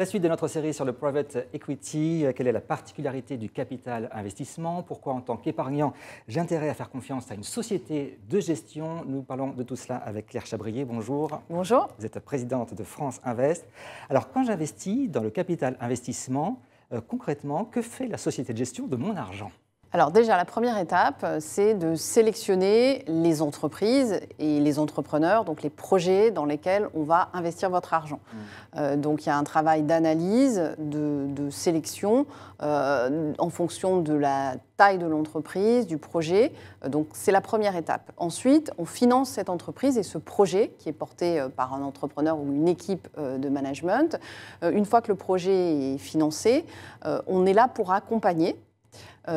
La suite de notre série sur le private equity, quelle est la particularité du capital investissement? Pourquoi en tant qu'épargnant, j'ai intérêt à faire confiance à une société de gestion? Nous parlons de tout cela avec Claire Chabrier. Bonjour. Bonjour. Vous êtes présidente de France Invest. Alors quand j'investis dans le capital investissement, concrètement, que fait la société de gestion de mon argent? Alors déjà, la première étape, c'est de sélectionner les entreprises et les entrepreneurs, donc les projets dans lesquels on va investir votre argent. Donc il y a un travail d'analyse, de sélection en fonction de la taille de l'entreprise, du projet. Donc c'est la première étape. Ensuite, on finance cette entreprise et ce projet qui est porté par un entrepreneur ou une équipe de management. Une fois que le projet est financé, on est là pour accompagner.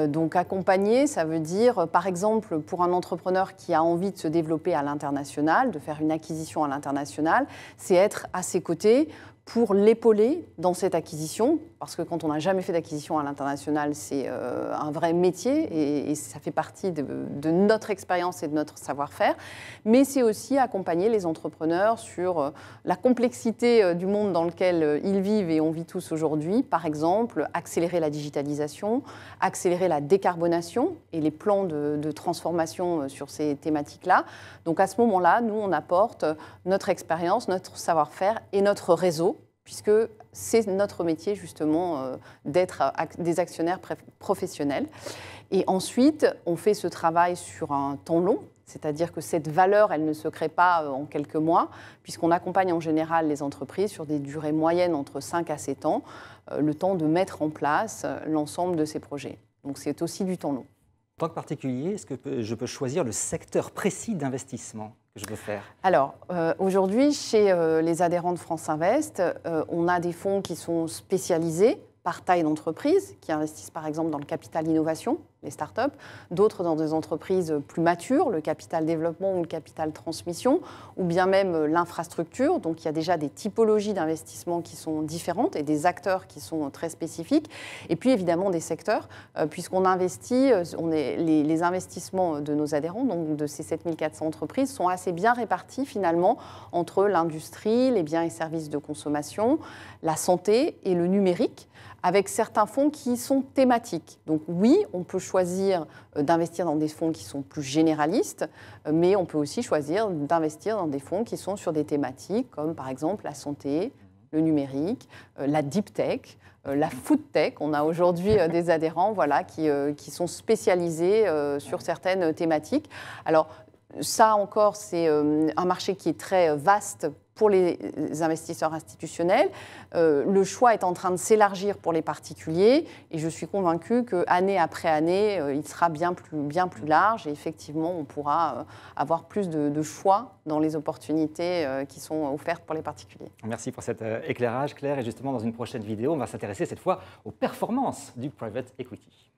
Donc accompagner, ça veut dire, par exemple, pour un entrepreneur qui a envie de se développer à l'international, de faire une acquisition à l'international, c'est être à ses côtés pour l'épauler dans cette acquisition, parce que quand on n'a jamais fait d'acquisition à l'international, c'est un vrai métier et ça fait partie de notre expérience et de notre savoir-faire. Mais c'est aussi accompagner les entrepreneurs sur la complexité du monde dans lequel ils vivent et on vit tous aujourd'hui. Par exemple, accélérer la digitalisation, accélérer la décarbonation et les plans de transformation sur ces thématiques-là. Donc à ce moment-là, nous, on apporte notre expérience, notre savoir-faire et notre réseau, puisque c'est notre métier justement d'être des actionnaires professionnels. Et ensuite, on fait ce travail sur un temps long, c'est-à-dire que cette valeur, elle ne se crée pas en quelques mois, puisqu'on accompagne en général les entreprises sur des durées moyennes entre 5 à 7 ans, le temps de mettre en place l'ensemble de ces projets. Donc c'est aussi du temps long. En tant que particulier, est-ce que je peux choisir le secteur précis d'investissement que je veux faire? Alors, aujourd'hui, chez les adhérents de France Invest, on a des fonds qui sont spécialisés par taille d'entreprise, qui investissent par exemple dans le capital innovation, les startups, d'autres dans des entreprises plus matures, le capital développement ou le capital transmission, ou bien même l'infrastructure. Donc il y a déjà des typologies d'investissement qui sont différentes et des acteurs qui sont très spécifiques. Et puis évidemment des secteurs, puisqu'on investit, les investissements de nos adhérents, donc de ces 7400 entreprises, sont assez bien répartis finalement entre l'industrie, les biens et services de consommation, la santé et le numérique, avec certains fonds qui sont thématiques. Donc oui, on peut choisir d'investir dans des fonds qui sont plus généralistes, mais on peut aussi choisir d'investir dans des fonds qui sont sur des thématiques comme par exemple la santé, le numérique, la deep tech, la food tech. On a aujourd'hui des adhérents qui sont spécialisés sur certaines thématiques. Alors ça encore, c'est un marché qui est très vaste pour les investisseurs institutionnels. Le choix est en train de s'élargir pour les particuliers et je suis convaincue qu'année après année, il sera bien plus large et effectivement, on pourra avoir plus de choix dans les opportunités qui sont offertes pour les particuliers. Merci pour cet éclairage, Claire. Et justement, dans une prochaine vidéo, on va s'intéresser cette fois aux performances du private equity.